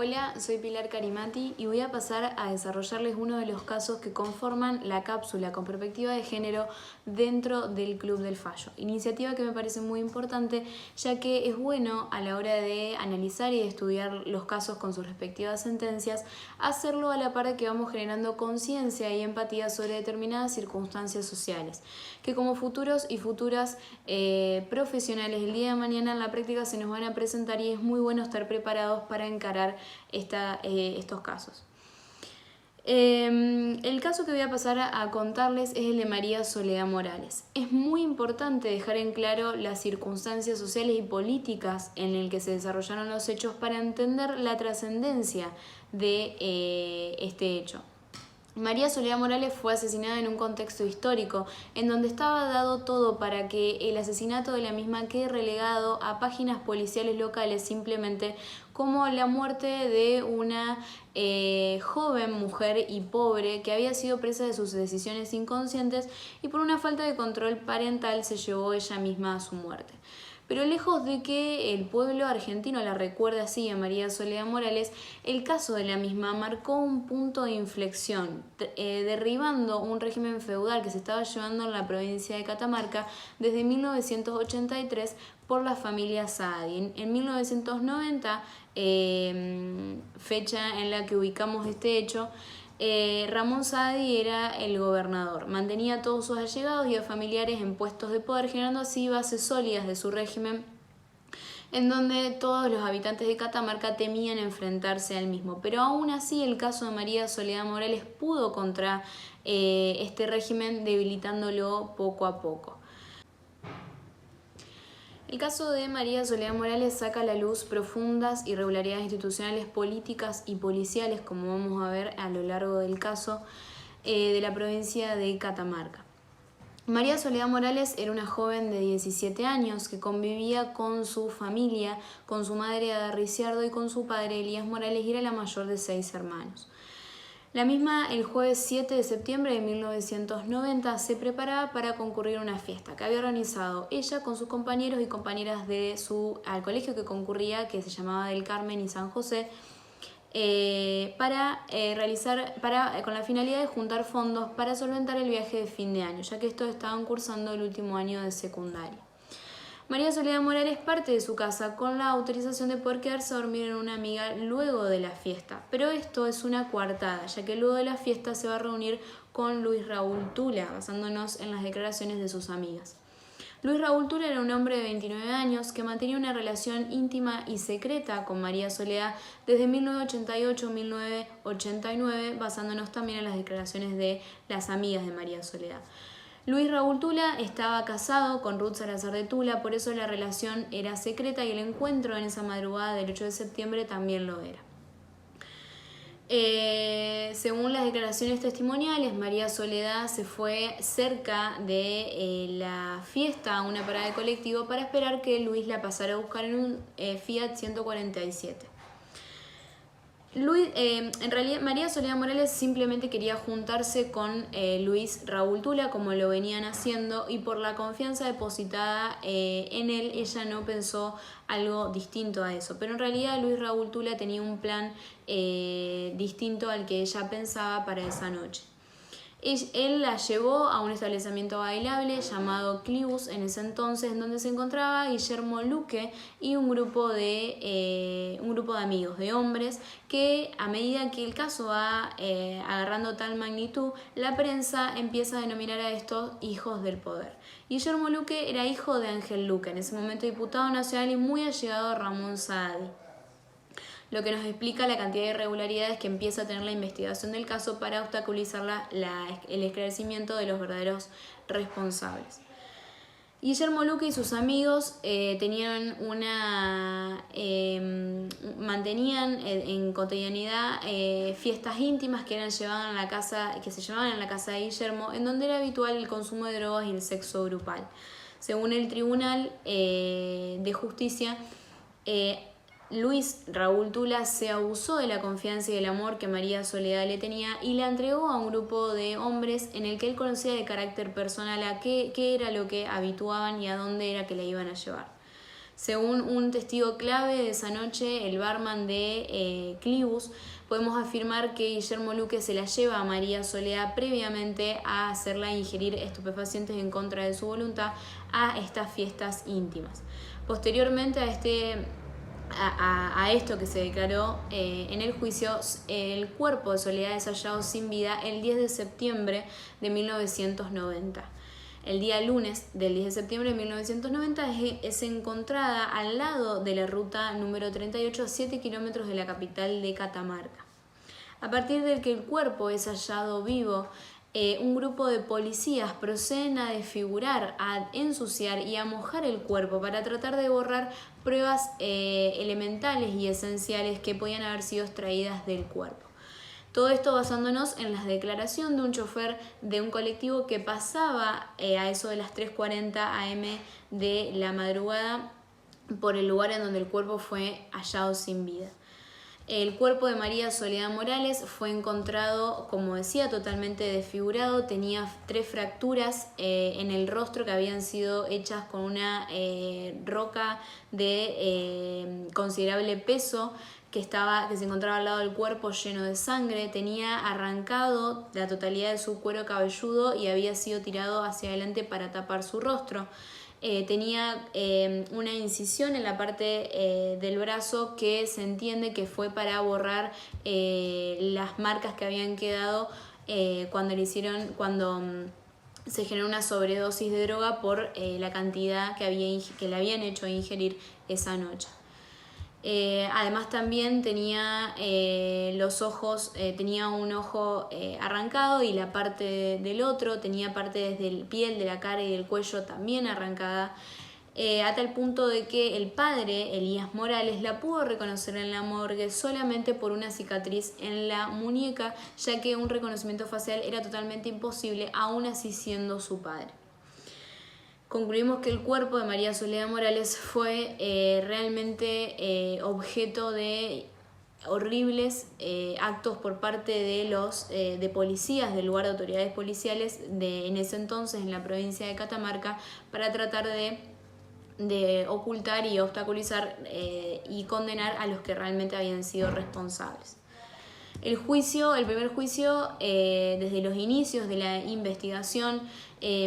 Hola, soy Pilar Carimati y voy a pasar a desarrollarles uno de los casos que conforman la cápsula con perspectiva de género dentro del Club del Fallo. Iniciativa que me parece muy importante, ya que es bueno a la hora de analizar y de estudiar los casos con sus respectivas sentencias, hacerlo a la par que vamos generando conciencia y empatía sobre determinadas circunstancias sociales, que como futuros y futuras profesionales el día de mañana en la práctica se nos van a presentar y es muy bueno estar preparados para encarar estos casos. El caso que voy a pasar a contarles es el de María Soledad Morales. Es muy importante dejar en claro las circunstancias sociales y políticas en las que se desarrollaron los hechos para entender la trascendencia de este hecho. María Soledad Morales fue asesinada en un contexto histórico, en donde estaba dado todo para que el asesinato de la misma quede relegado a páginas policiales locales simplemente como la muerte de una joven mujer y pobre que había sido presa de sus decisiones inconscientes y por una falta de control parental se llevó ella misma a su muerte. Pero lejos de que el pueblo argentino la recuerde así a María Soledad Morales, el caso de la misma marcó un punto de inflexión, derribando un régimen feudal que se estaba llevando en la provincia de Catamarca desde 1983 por la familia Saadi. En 1990, fecha en la que ubicamos este hecho, Ramón Saadi era el gobernador, mantenía a todos sus allegados y a familiares en puestos de poder, generando así bases sólidas de su régimen, en donde todos los habitantes de Catamarca temían enfrentarse al mismo. Pero aún así el caso de María Soledad Morales pudo contra este régimen, debilitándolo poco a poco. El caso de María Soledad Morales saca a la luz profundas irregularidades institucionales, políticas y policiales, como vamos a ver a lo largo del caso, de la provincia de Catamarca. María Soledad Morales era una joven de 17 años que convivía con su familia, con su madre Ada Ricciardo y con su padre Elías Morales, y era la mayor de 6 hermanos. La misma, el jueves 7 de septiembre de 1990, se preparaba para concurrir a una fiesta que había organizado ella con sus compañeros y compañeras al colegio que concurría, que se llamaba del Carmen y San José, con la finalidad de juntar fondos para solventar el viaje de fin de año, ya que estos estaban cursando el último año de secundaria. María Soledad Morales parte de su casa con la autorización de poder quedarse a dormir en una amiga luego de la fiesta, pero esto es una coartada, ya que luego de la fiesta se va a reunir con Luis Raúl Tula, basándonos en las declaraciones de sus amigas. Luis Raúl Tula era un hombre de 29 años que mantenía una relación íntima y secreta con María Soledad desde 1988-1989, basándonos también en las declaraciones de las amigas de María Soledad. Luis Raúl Tula estaba casado con Ruth Salazar de Tula, por eso la relación era secreta y el encuentro en esa madrugada del 8 de septiembre también lo era. Según las declaraciones testimoniales, María Soledad se fue cerca de la fiesta a una parada de colectivo para esperar que Luis la pasara a buscar en un Fiat 147. En realidad María Soledad Morales simplemente quería juntarse con Luis Raúl Tula, como lo venían haciendo, y por la confianza depositada en él, ella no pensó algo distinto a eso. Pero en realidad Luis Raúl Tula tenía un plan distinto al que ella pensaba para esa noche. Él la llevó a un establecimiento bailable llamado Clibus en ese entonces, donde se encontraba Guillermo Luque y un grupo de amigos, de hombres, que a medida que el caso va agarrando tal magnitud, la prensa empieza a denominar a estos hijos del poder. Guillermo Luque era hijo de Ángel Luque, en ese momento diputado nacional y muy allegado a Ramón Saadi, lo que nos explica la cantidad de irregularidades que empieza a tener la investigación del caso para obstaculizar el esclarecimiento de los verdaderos responsables. Guillermo Luque y sus amigos mantenían en cotidianidad fiestas íntimas que se llevaban en la casa de Guillermo, en donde era habitual el consumo de drogas y el sexo grupal. Según el Tribunal de Justicia, Luis Raúl Tula se abusó de la confianza y del amor que María Soledad le tenía y la entregó a un grupo de hombres en el que él conocía de carácter personal a qué era lo que habituaban y a dónde era que la iban a llevar. Según un testigo clave de esa noche, el barman de Clibus, podemos afirmar que Guillermo Luque se la lleva a María Soledad previamente a hacerla ingerir estupefacientes en contra de su voluntad a estas fiestas íntimas. Posteriormente a esto que se declaró en el juicio, el cuerpo de Soledad es hallado sin vida el 10 de septiembre de 1990. El día lunes del 10 de septiembre de 1990 es encontrada al lado de la ruta número 38 a 7 kilómetros de la capital de Catamarca. A partir de que el cuerpo es hallado vivo, un grupo de policías proceden a desfigurar, a ensuciar y a mojar el cuerpo para tratar de borrar pruebas elementales y esenciales que podían haber sido extraídas del cuerpo. Todo esto basándonos en la declaración de un chofer de un colectivo que pasaba a eso de las 3:40 am de la madrugada por el lugar en donde el cuerpo fue hallado sin vida. El cuerpo de María Soledad Morales fue encontrado, como decía, totalmente desfigurado. Tenía 3 fracturas en el rostro que habían sido hechas con una roca de considerable peso que se encontraba al lado del cuerpo lleno de sangre. Tenía arrancado la totalidad de su cuero cabelludo y había sido tirado hacia adelante para tapar su rostro. Tenía una incisión en la parte del brazo que se entiende que fue para borrar las marcas que habían quedado cuando se generó una sobredosis de droga por la cantidad que le habían hecho ingerir esa noche. Además también tenía los ojos, tenía un ojo arrancado y la parte del otro, tenía parte desde el piel, de la cara y del cuello también arrancada, a tal punto de que el padre, Elías Morales, la pudo reconocer en la morgue solamente por una cicatriz en la muñeca, ya que un reconocimiento facial era totalmente imposible, aún así siendo su padre. Concluimos que el cuerpo de María Soledad Morales fue realmente objeto de horribles actos por parte de policías, del lugar de autoridades policiales en ese entonces en la provincia de Catamarca, para tratar de ocultar y obstaculizar y condenar a los que realmente habían sido responsables. El primer juicio, desde los inicios de la investigación,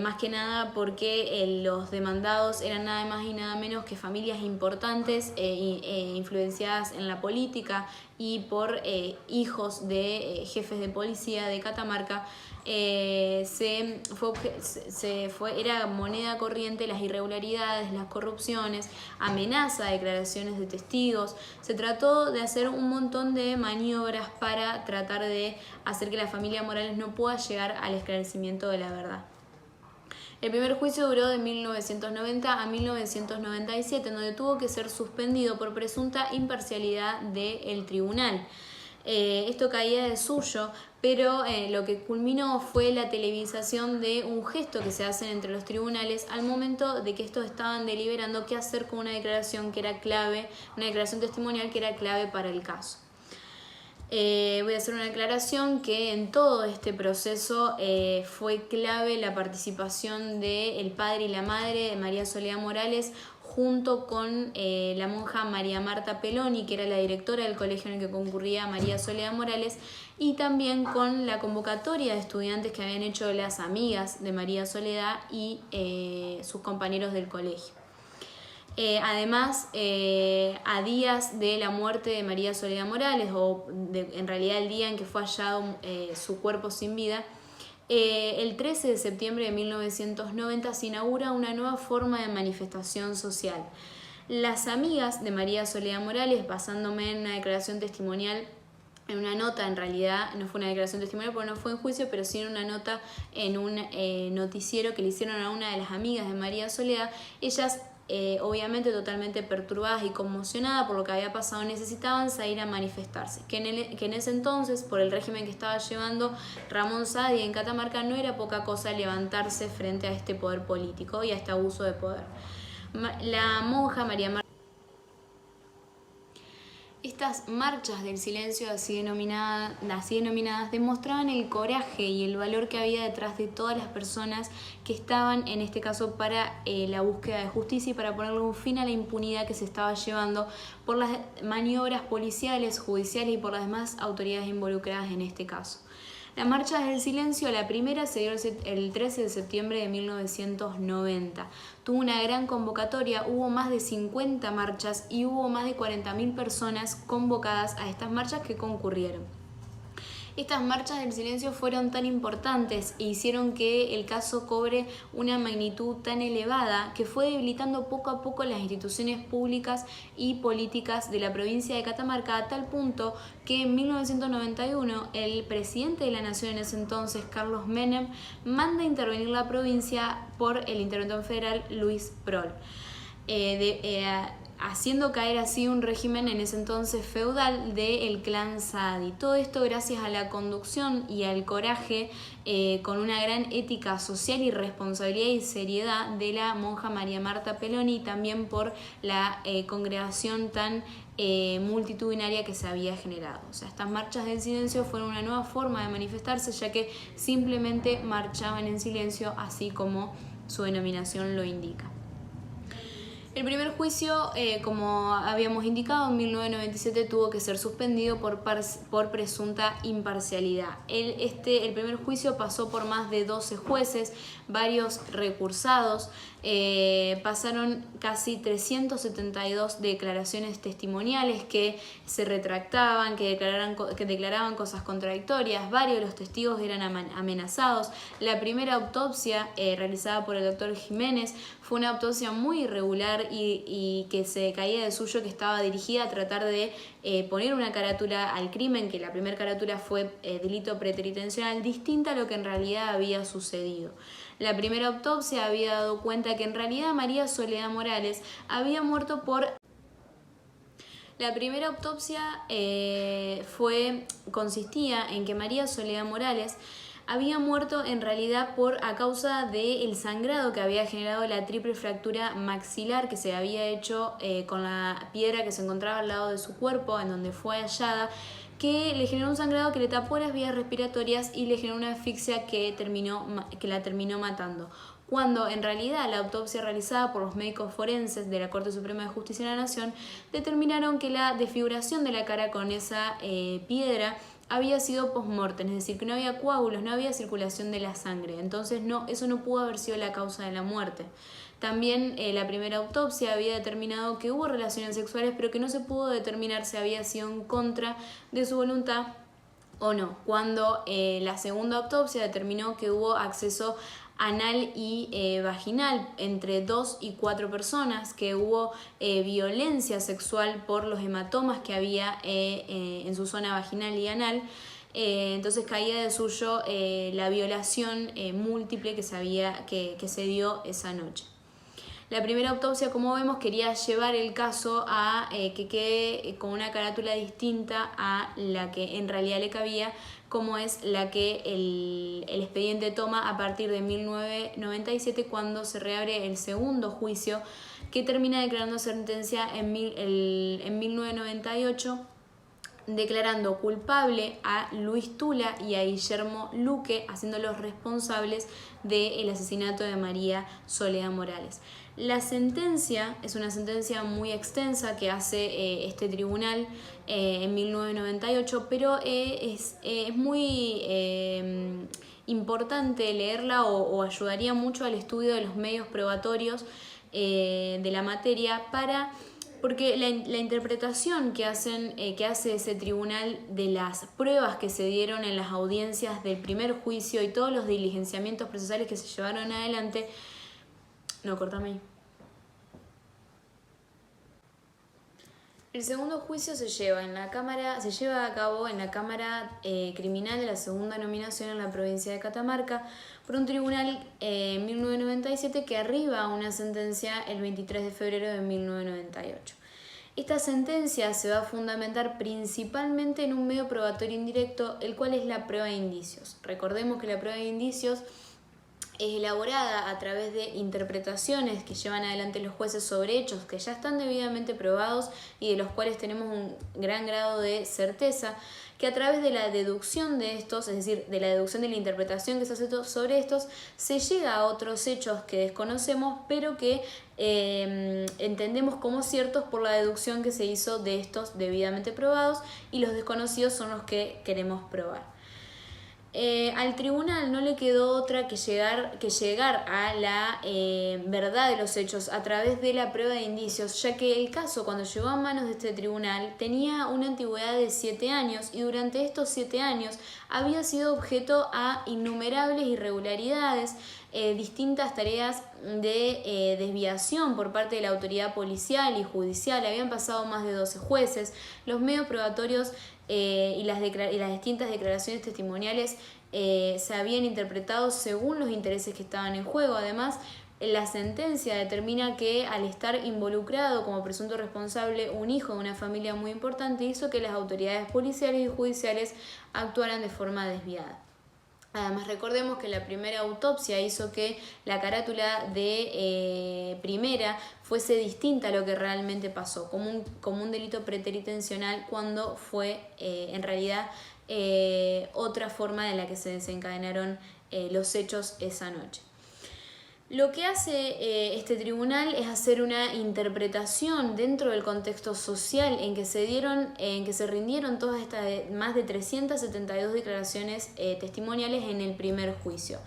más que nada porque los demandados eran nada más y nada menos que familias importantes influenciadas en la política y por hijos de jefes de policía de Catamarca. Era moneda corriente las irregularidades, las corrupciones, amenaza de declaraciones de testigos. Se trató de hacer un montón de maniobras para tratar de hacer que la familia Morales no pueda llegar al esclarecimiento de la verdad. El primer juicio duró de 1990 a 1997, donde tuvo que ser suspendido por presunta imparcialidad del tribunal. Esto caía de suyo, pero lo que culminó fue la televisación de un gesto que se hace entre los tribunales al momento de que estos estaban deliberando qué hacer con una declaración que era clave, una declaración testimonial que era clave para el caso. Voy a hacer una aclaración que en todo este proceso fue clave la participación del padre y la madre de María Soledad Morales, junto con la monja María Marta Peloni, que era la directora del colegio en el que concurría María Soledad Morales, y también con la convocatoria de estudiantes que habían hecho las amigas de María Soledad y sus compañeros del colegio. Además, a días de la muerte de María Soledad Morales, en realidad el día en que fue hallado su cuerpo sin vida, el 13 de septiembre de 1990 se inaugura una nueva forma de manifestación social. Las amigas de María Soledad Morales, basándome en una declaración testimonial, en una nota, en realidad no fue una declaración testimonial porque no fue en juicio, pero sí en una nota en un noticiero que le hicieron a una de las amigas de María Soledad, ellas obviamente totalmente perturbadas y conmocionadas por lo que había pasado, necesitaban salir a manifestarse, que en ese entonces, por el régimen que estaba llevando Ramón Sadia en Catamarca, no era poca cosa levantarse frente a este poder político y a este abuso de poder. La monja María Marta Estas marchas del silencio, así denominadas, demostraban el coraje y el valor que había detrás de todas las personas que estaban, en este caso, para la búsqueda de justicia y para ponerle un fin a la impunidad que se estaba llevando por las maniobras policiales, judiciales y por las demás autoridades involucradas en este caso. La marcha del silencio, la primera, se dio el 13 de septiembre de 1990. Tuvo una gran convocatoria, hubo más de 50 marchas y hubo más de 40.000 personas convocadas a estas marchas que concurrieron. Estas marchas del silencio fueron tan importantes e hicieron que el caso cobre una magnitud tan elevada que fue debilitando poco a poco las instituciones públicas y políticas de la provincia de Catamarca, a tal punto que en 1991 el presidente de la nación en ese entonces, Carlos Menem, manda intervenir la provincia por el interventor federal Luis Prol, haciendo caer así un régimen en ese entonces feudal del clan Saadi. Todo esto gracias a la conducción y al coraje con una gran ética social y responsabilidad y seriedad de la monja María Marta Peloni, y también por la congregación tan multitudinaria que se había generado. O sea, estas marchas del silencio fueron una nueva forma de manifestarse, ya que simplemente marchaban en silencio, así como su denominación lo indica. El primer juicio, como habíamos indicado, en 1997 tuvo que ser suspendido por presunta imparcialidad. El primer juicio pasó por más de 12 jueces, varios recursados, pasaron casi 372 declaraciones testimoniales que se retractaban, que declaraban cosas contradictorias. Varios de los testigos eran amenazados. La primera autopsia realizada por el doctor Jiménez fue una autopsia muy irregular y que se caía de suyo, que estaba dirigida a tratar de poner una carátula al crimen, que la primera carátula fue delito preteritencional, distinta a lo que en realidad había sucedido. La primera autopsia había dado cuenta que en realidad María Soledad Morales había muerto por... La primera autopsia consistía en que María Soledad Morales había muerto en realidad a causa del sangrado que había generado la triple fractura maxilar que se había hecho con la piedra que se encontraba al lado de su cuerpo, en donde fue hallada, que le generó un sangrado que le tapó las vías respiratorias y le generó una asfixia que la terminó matando. Cuando en realidad la autopsia realizada por los médicos forenses de la Corte Suprema de Justicia de la Nación determinaron que la desfiguración de la cara con esa piedra había sido post-mortem, es decir, que no había coágulos, no había circulación de la sangre. Entonces eso no pudo haber sido la causa de la muerte. También la primera autopsia había determinado que hubo relaciones sexuales, pero que no se pudo determinar si había sido en contra de su voluntad o no. Cuando la segunda autopsia determinó que hubo acceso anal y vaginal entre 2 y 4 personas, que hubo violencia sexual por los hematomas que había en su zona vaginal y anal. Entonces caía de suyo la violación múltiple que se dio esa noche. La primera autopsia, como vemos, quería llevar el caso a que quede con una carátula distinta a la que en realidad le cabía, como es la que el expediente toma a partir de 1997, cuando se reabre el segundo juicio, que termina declarando sentencia en 1998, declarando culpable a Luis Tula y a Guillermo Luque, haciéndolos responsables del asesinato de María Soledad Morales. La sentencia es una sentencia muy extensa que hace este tribunal en 1998, pero es muy importante leerla o ayudaría mucho al estudio de los medios probatorios de la materia, porque la interpretación que hace ese tribunal de las pruebas que se dieron en las audiencias del primer juicio y todos los diligenciamientos procesales que se llevaron adelante. No, cortame ahí. El segundo juicio se lleva a cabo en la Cámara Criminal de la Segunda Nominación en la provincia de Catamarca por un tribunal en 1997 que arriba a una sentencia el 23 de febrero de 1998. Esta sentencia se va a fundamentar principalmente en un medio probatorio indirecto, el cual es la prueba de indicios. Recordemos que la prueba de indicios es elaborada a través de interpretaciones que llevan adelante los jueces sobre hechos que ya están debidamente probados y de los cuales tenemos un gran grado de certeza, que a través de la deducción de estos, es decir, de la deducción de la interpretación que se hace sobre estos, se llega a otros hechos que desconocemos, pero que entendemos como ciertos por la deducción que se hizo de estos debidamente probados, y los desconocidos son los que queremos probar. Al tribunal no le quedó otra que llegar a la verdad de los hechos a través de la prueba de indicios, ya que el caso, cuando llegó a manos de este tribunal, tenía una antigüedad de 7 años y durante estos 7 años había sido objeto a innumerables irregularidades, distintas tareas de desviación por parte de la autoridad policial y judicial. Habían pasado más de 12 jueces, los medios probatorios y las distintas declaraciones testimoniales se habían interpretado según los intereses que estaban en juego. Además, la sentencia determina que al estar involucrado como presunto responsable un hijo de una familia muy importante, hizo que las autoridades policiales y judiciales actuaran de forma desviada. Además, recordemos que la primera autopsia hizo que la carátula de primera fuese distinta a lo que realmente pasó, como un delito preteritencional, cuando fue en realidad otra forma en la que se desencadenaron los hechos esa noche. Lo que hace este tribunal es hacer una interpretación dentro del contexto social en que se rindieron todas estas más de 372 declaraciones testimoniales en el primer juicio.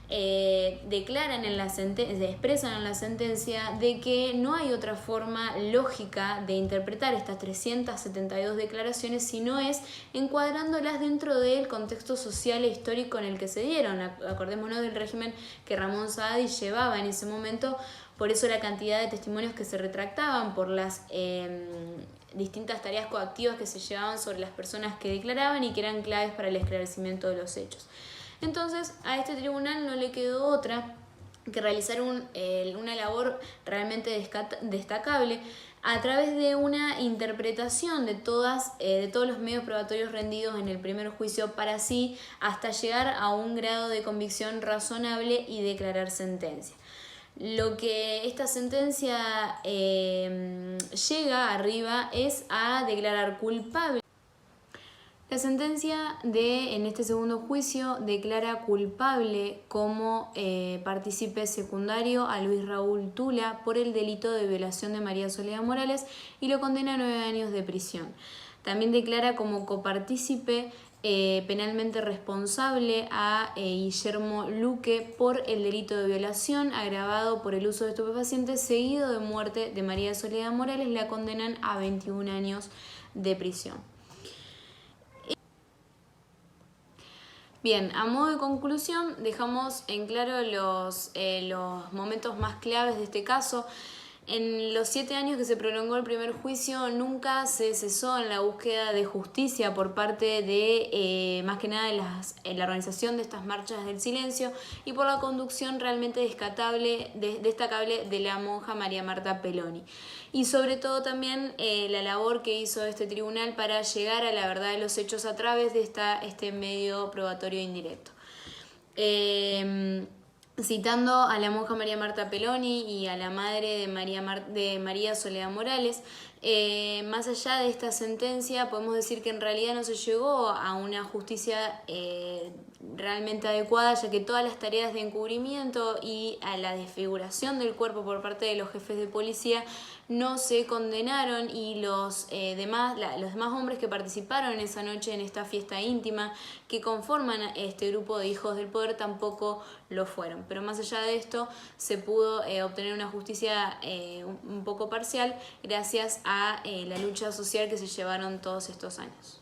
Expresan en la sentencia de que no hay otra forma lógica de interpretar estas 372 declaraciones si no es encuadrándolas dentro del contexto social e histórico en el que se dieron. Acordémonos del régimen que Ramón Saadi llevaba en ese momento, por eso la cantidad de testimonios que se retractaban por las distintas tareas coactivas que se llevaban sobre las personas que declaraban y que eran claves para el esclarecimiento de los hechos. Entonces, a este tribunal no le quedó otra que realizar una labor realmente destacable a través de una interpretación de todos los medios probatorios rendidos en el primer juicio, para así hasta llegar a un grado de convicción razonable y declarar sentencia. Lo que esta sentencia llega arriba es a declarar culpable. La sentencia en este segundo juicio declara culpable como partícipe secundario a Luis Raúl Tula por el delito de violación de María Soledad Morales y lo condena a 9 años de prisión. También declara como copartícipe penalmente responsable a Guillermo Luque por el delito de violación agravado por el uso de estupefacientes seguido de muerte de María Soledad Morales. La condenan a 21 años de prisión. Bien, a modo de conclusión, dejamos en claro los momentos más claves de este caso. En los 7 años que se prolongó el primer juicio, nunca se cesó en la búsqueda de justicia por parte de, más que nada, la organización de estas marchas del silencio y por la conducción realmente destacable de la monja María Marta Peloni. Y sobre todo también la labor que hizo este tribunal para llegar a la verdad de los hechos a través de este medio probatorio indirecto. Citando a la monja María Marta Peloni y a la madre de María Soledad Morales, más allá de esta sentencia podemos decir que en realidad no se llegó a una justicia realmente adecuada, ya que todas las tareas de encubrimiento y a la desfiguración del cuerpo por parte de los jefes de policía no se condenaron, y los demás hombres que participaron en esa noche en esta fiesta íntima que conforman este grupo de hijos del poder tampoco lo fueron. Pero más allá de esto se pudo obtener una justicia un poco parcial gracias a la lucha social que se llevaron todos estos años.